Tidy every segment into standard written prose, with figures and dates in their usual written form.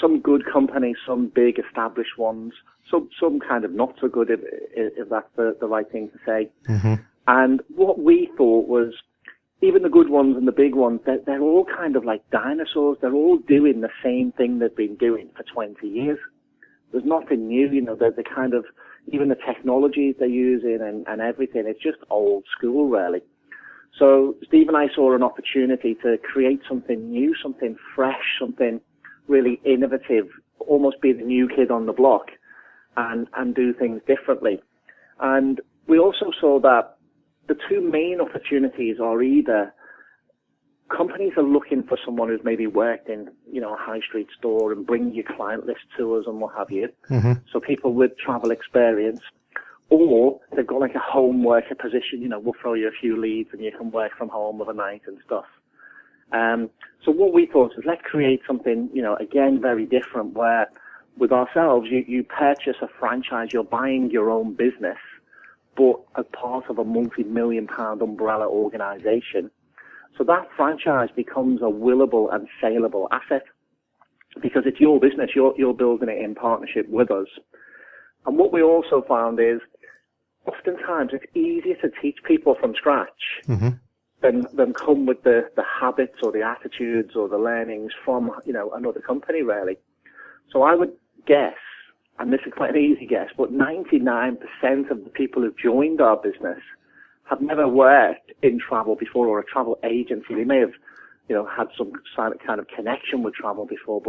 some good companies, some big established ones, some kind of not so good, if that's the right thing to say. Mm-hmm. And what we thought was, even the good ones and the big ones, they're all kind of like dinosaurs. They're all doing the same thing they've been doing for 20 years. There's nothing new, they're the kind of, even the technologies they're using and everything, it's just old school, really. So Steve and I saw an opportunity to create something new, something fresh, something really innovative, almost be the new kid on the block and do things differently. And we also saw that the two main opportunities are either companies are looking for someone who's maybe worked in, a high street store and bring your client list to us and what have you. Mm-hmm. So people with travel experience, or they've got like a home worker position, we'll throw you a few leads and you can work from home overnight and stuff. So what we thought is let's create something, again, very different where with ourselves, you purchase a franchise, you're buying your own business, but as part of a multi-million-pound umbrella organization. So that franchise becomes a willable and saleable asset because it's your business. You're building it in partnership with us. And what we also found is oftentimes it's easier to teach people from scratch mm-hmm. than come with the habits or the attitudes or the learnings from, another company, really. So I would guess, and this is quite an easy guess, but 99% of the people who've joined our business have never worked in travel before or a travel agency. They may have, had some kind of connection with travel before,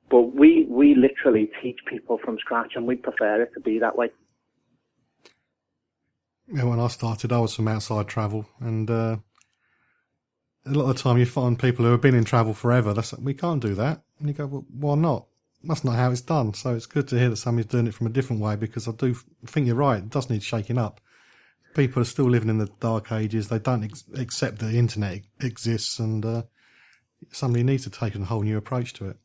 but we literally teach people from scratch, and we prefer it to be that way. Yeah, when I started, I was from outside travel, and a lot of the time you find people who have been in travel forever. We can't do that, and you go, well, why not? That's not how it's done. So it's good to hear that somebody's doing it from a different way, because I do think you're right. It does need shaking up. People are still living in the dark ages. They don't accept that the internet exists, and somebody needs to take a whole new approach to it.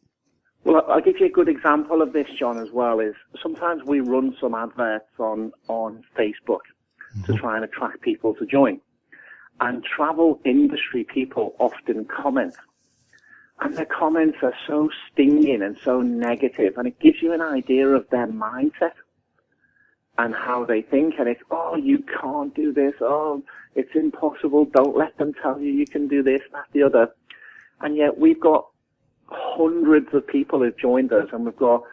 Well, I'll give you a good example of this, John, as well, is sometimes we run some adverts on Facebook mm-hmm. to try and attract people to join. And travel industry people often comment. And their comments are so stinging and so negative, and it gives you an idea of their mindset and how they think. And it's, oh, you can't do this. Oh, it's impossible. Don't let them tell you can do this, that, the other. And yet we've got hundreds of people who've joined us, and we've got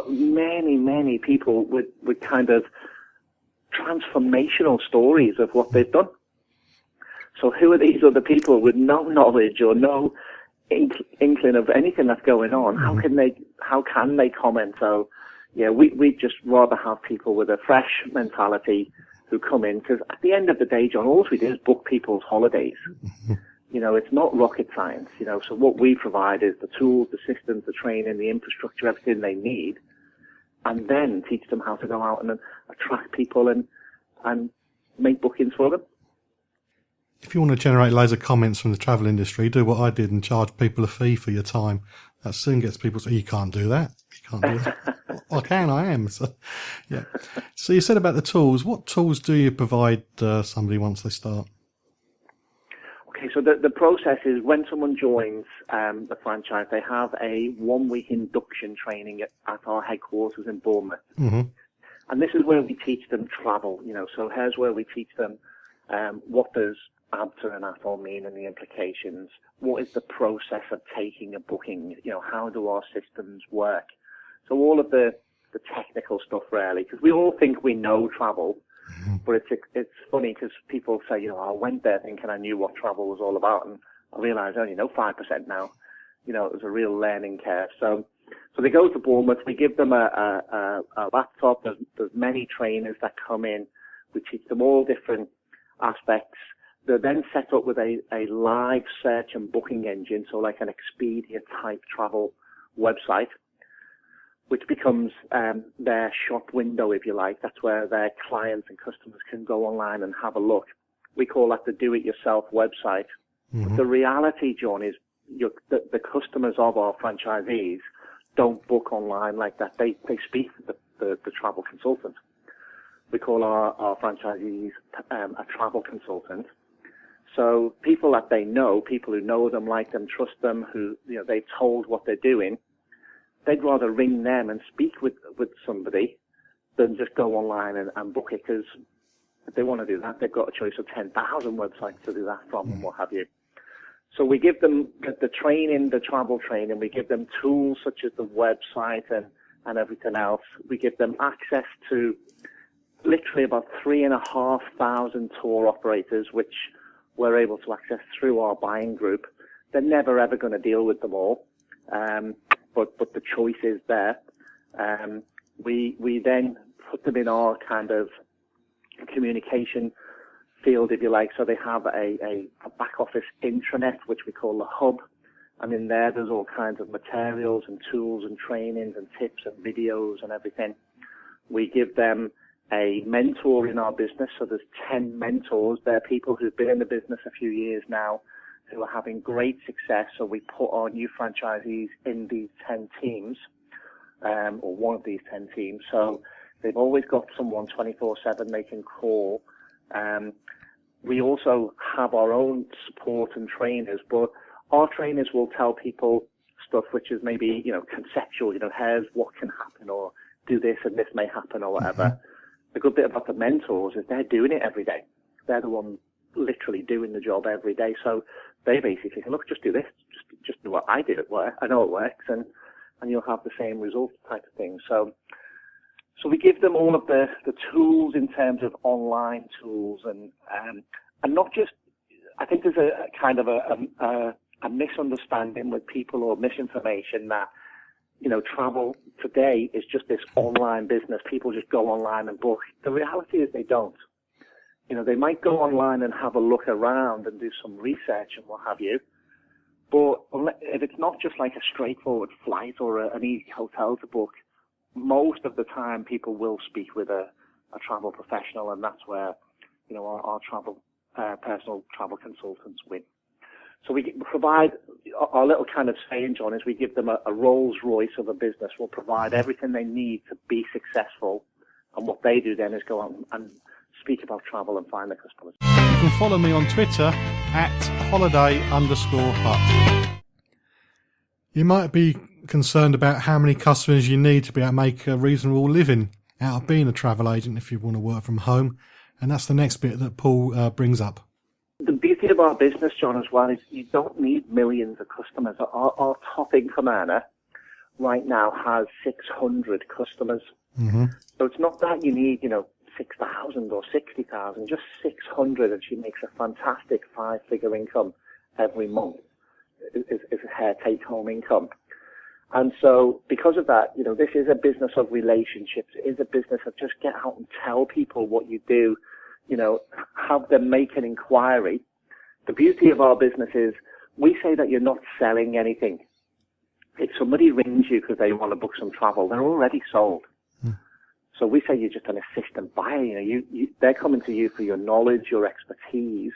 many people with kind of transformational stories of what they've done. So who are these other people with no knowledge or no inkling of anything that's going on? How can they comment? So yeah, we just rather have people with a fresh mentality who come in, because at the end of the day, John, all we do is book people's holidays. It's not rocket science, so what we provide is the tools, the systems, the training, the infrastructure, everything they need, and then teach them how to go out and attract people and make bookings for them. If you want to generate loads of comments from the travel industry, do what I did and charge people a fee for your time. That soon gets people to say, you can't do that. You can't do that. Well, I am. So, yeah. So you said about the tools. What tools do you provide somebody once they start? Okay, so the process is when someone joins the franchise, they have a 1-week induction training at our headquarters in Bournemouth. Mm-hmm. And this is where we teach them travel, so here's where we teach them what does ABTA and ATOL mean and the implications. What is the process of taking a booking? How do our systems work? So all of the technical stuff, really, because we all think we know travel, but it's funny because people say, I went there thinking I knew what travel was all about, and I realize I only know 5% now. It was a real learning curve. So they go to Bournemouth. We give them a laptop. There's many trainers that come in. We teach them all different aspects. They're then set up with a live search and booking engine, so like an Expedia-type travel website, which becomes their shop window, if you like. That's where their clients and customers can go online and have a look. We call that the do-it-yourself website. Mm-hmm. But the reality, John, is the customers of our franchisees don't book online like that. They speak to the travel consultant. We call our franchisees a travel consultant. So people that they know, people who know them, like them, trust them, who, you know, they've told what they're doing, they'd rather ring them and speak with somebody than just go online and book it, because if they want to do that, they've got a choice of 10,000 websites to do that from and what have you. So we give them the training, the travel training. We give them tools such as the website and everything else. We give them access to literally about 3,500 tour operators, which we're able to access through our buying group. They're never ever going to deal with them all, but the choice is there. We then put them in our kind of communication field, if you like. So they have a back office intranet, which we call the hub. And in there's all kinds of materials and tools and trainings and tips and videos and everything. We give them a mentor in our business. So there's 10 mentors. They're people who've been in the business a few years now who are having great success. So we put our new franchisees in these 10 teams, or one of these 10 teams. So they've always got someone 24/7 they can call. We also have our own support and trainers, but our trainers will tell people stuff which is maybe, you know, conceptual, you know, here's what can happen, or do this and this may happen, or whatever. The good bit about the mentors is they're doing it every day. They're the ones literally doing the job every day. So they basically say, look, just do this, just do what I do at work. I know it works, and you'll have the same result type of thing. So we give them all of the tools in terms of online tools, and not just, I think there's a kind of a misunderstanding with people, or misinformation, that, you know, travel today is just this online business. People just go online and book. The reality is they don't. You know, they might go online and have a look around and do some research and what have you, but if it's not just like a straightforward flight or an easy hotel to book, most of the time people will speak with a travel professional, and that's where, you know, our personal travel consultants win. So we provide, our little kind of saying, John, is we give them a Rolls Royce of a business. We'll provide everything they need to be successful, and what they do then is go out and speak about travel and find the customers. You can follow me on Twitter at holiday_hut. You might be concerned about how many customers you need to be able to make a reasonable living out of being a travel agent if you want to work from home, and that's the next bit that Paul brings up. The beauty of our business, John, as well, is you don't need millions of customers. Our top income earner right now has 600 customers. Mm-hmm. So it's not that you need, you know, 6,000 or 60,000, just 600, and she makes a fantastic 5-figure income every month. Is her take-home income. And so because of that, you know, this is a business of relationships. It is a business of just get out and tell people what you do, you know, have them make an inquiry. The beauty of our business is we say that you're not selling anything. If somebody rings you because they want to book some travel, they're already sold. So we say you're just an assistant buyer. You know, they're coming to you for your knowledge, your expertise,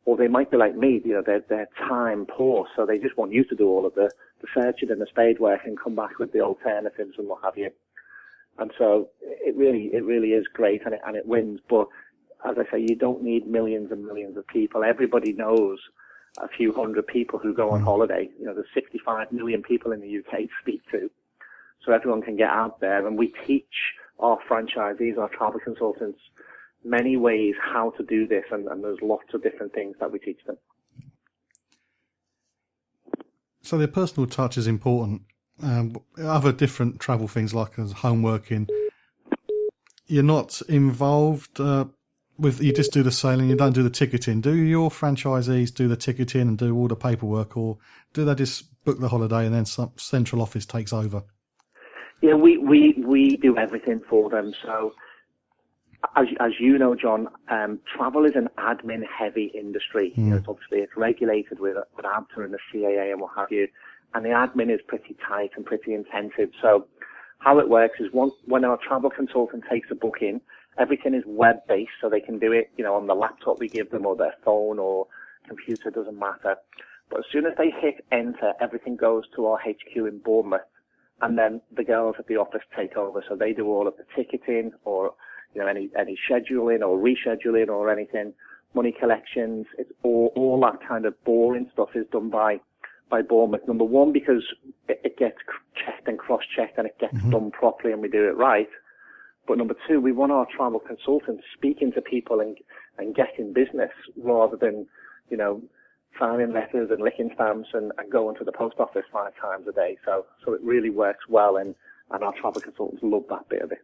or they might be like me, you know, they're time poor, so they just want you to do all of the searching and the spade work and come back with the alternatives and what have you. And so it really is great, and it wins. But as I say, you don't need millions and millions of people. Everybody knows a few hundred people who go on holiday. You know, there's 65 million people in the UK to speak to. So everyone can get out there, and we teach our franchisees, our travel consultants, many ways how to do this, and there's lots of different things that we teach them. So the personal touch is important. Other different travel things like as home working, you're not involved with, you just do the sailing, you don't do the ticketing. Do your franchisees do the ticketing and do all the paperwork, or do they just book the holiday and then some central office takes over? Yeah, we do everything for them. So as you know, John, travel is an admin-heavy industry. You know, it's regulated with ABTA and the CAA and what have you, and the admin is pretty tight and pretty intensive. So how it works is when our travel consultant takes a booking, everything is web-based, so they can do it, you know, on the laptop we give them, or their phone or computer, doesn't matter. But as soon as they hit enter, everything goes to our HQ in Bournemouth, and then the girls at the office take over. So they do all of the ticketing, or, you know, any scheduling or rescheduling or anything. money collections. It's all that kind of boring stuff is done by Bournemouth. Number one, because it gets checked and cross-checked and it gets done properly and we do it right. But number two, we want our travel consultants speaking to people and getting business rather than, signing letters and licking stamps and going to the post office 5 times a day. So it really works well, and our travel consultants love that bit of it.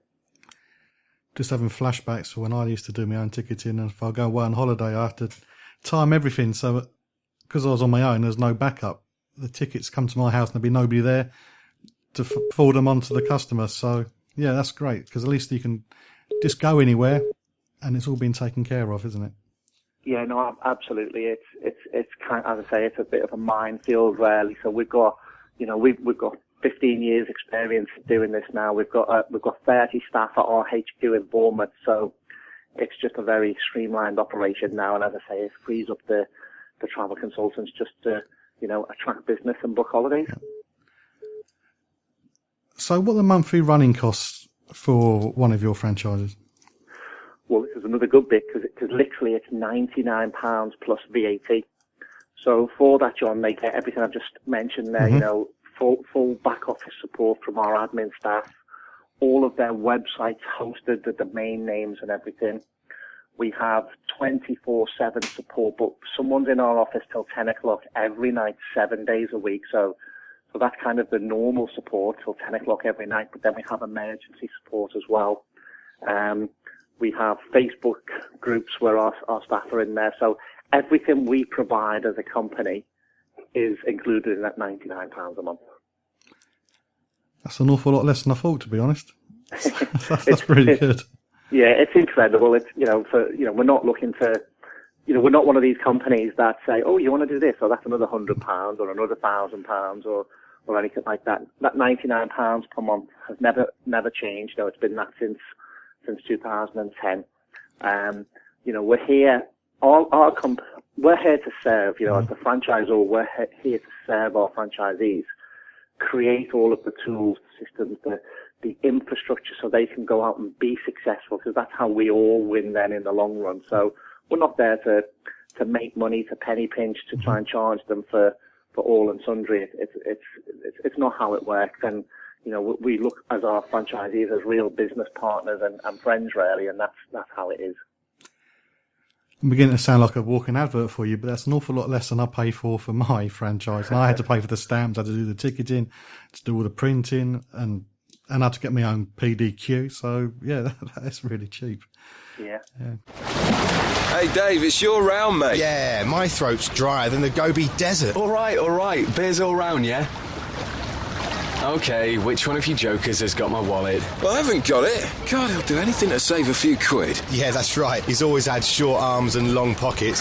Just having flashbacks for when I used to do my own ticketing, and if I go away on holiday, I have to time everything. So because I was on my own, there's no backup. The tickets come to my house and there'll be nobody there to forward them on to the customer. So yeah, that's great, because at least you can just go anywhere and it's all been taken care of, isn't it? Yeah, no, absolutely. It's kind of, as I say, it's a bit of a minefield, really. So we've got 15 years experience doing this now. We've got 30 staff at our HQ in Bournemouth. So it's just a very streamlined operation now. And as I say, it frees up the travel consultants just to, attract business and book holidays. Yeah. So what are the monthly running costs for one of your franchises? Well, this is another good bit, because literally it's £99 plus VAT. So for that, John, they get everything I've just mentioned there, full back office support from our admin staff, all of their websites hosted, the domain names and everything. We have 24/7 support, but someone's in our office till 10 o'clock every night, 7 days a week. So that's kind of the normal support till 10 o'clock every night, but then we have emergency support as well. We have Facebook groups where our staff are in there. So everything we provide as a company is included in that £99 a month. That's an awful lot less than I thought, to be honest. That's pretty good. Yeah, it's incredible. It's, we're not looking to, we're not one of these companies that say, oh, you want to do this, or that's another £100 or another £1,000 or anything like that. That £99 per month has never changed. It's been that since 2010. We're here, we're here to serve, as the franchisor, we're here to serve our franchisees, create all of the tools, the systems, the infrastructure so they can go out and be successful, because that's how we all win then in the long run. So we're not there to make money, to penny pinch, to try and charge them for all and sundry. It's not how it works. And we look as our franchisees as real business partners and friends, really, and that's how it is. I'm beginning to sound like a walking advert for you, but that's an awful lot less than I pay for my franchise. And I had to pay for the stamps, I had to do the ticketing, to do all the printing, and I had to get my own PDQ. So yeah, that's really cheap. Yeah. Hey Dave, it's your round, mate. Yeah, my throat's drier than the Gobi Desert. All right. Beers all round, yeah? Okay, which one of you jokers has got my wallet? Well, I haven't got it. God, he'll do anything to save a few quid. Yeah, that's right. He's always had short arms and long pockets.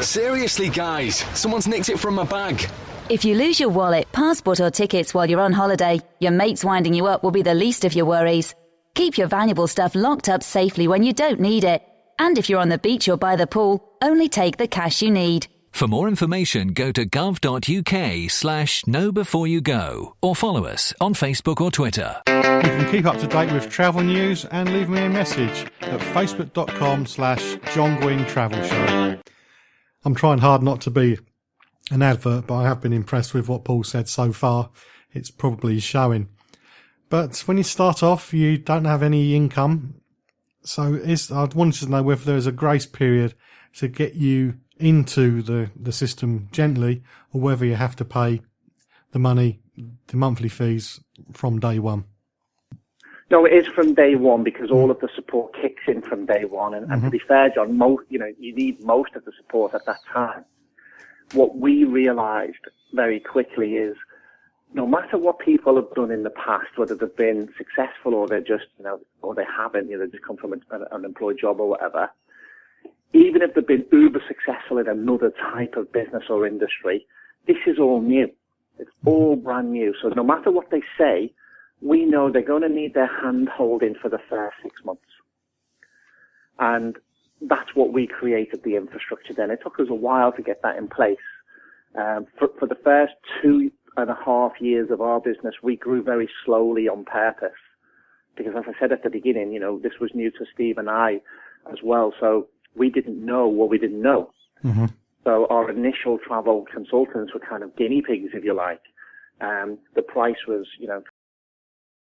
Seriously, guys, someone's nicked it from my bag. If you lose your wallet, passport or tickets while you're on holiday, your mates winding you up will be the least of your worries. Keep your valuable stuff locked up safely when you don't need it. And if you're on the beach or by the pool, only take the cash you need. For more information, go to gov.uk/knowbeforeyougo or follow us on Facebook or Twitter. You can keep up to date with travel news and leave me a message at facebook.com/John Guinn Travel Show. I'm trying hard not to be an advert, but I have been impressed with what Paul said so far. It's probably showing. But when you start off, you don't have any income. So I wanted to know whether there's a grace period to get you into the system gently, or whether you have to pay the monthly fees from day one. No, it is from day one, because all of the support kicks in from day one. And to be fair, John, you need most of the support at that time. What we realised very quickly is, no matter what people have done in the past, whether they've been successful or they're just, or they haven't, they just come from an unemployed job or whatever, even if they've been uber successful in another type of business or industry, this is all new. It's all brand new. So no matter what they say, we know they're going to need their hand holding for the first 6 months. And that's what we created, the infrastructure then. It took us a while to get that in place. For the first 2.5 years of our business, we grew very slowly on purpose. Because as I said at the beginning, this was new to Steve and I as well. So we didn't know what we didn't know. Mm-hmm. So our initial travel consultants were kind of guinea pigs, if you like. The price was,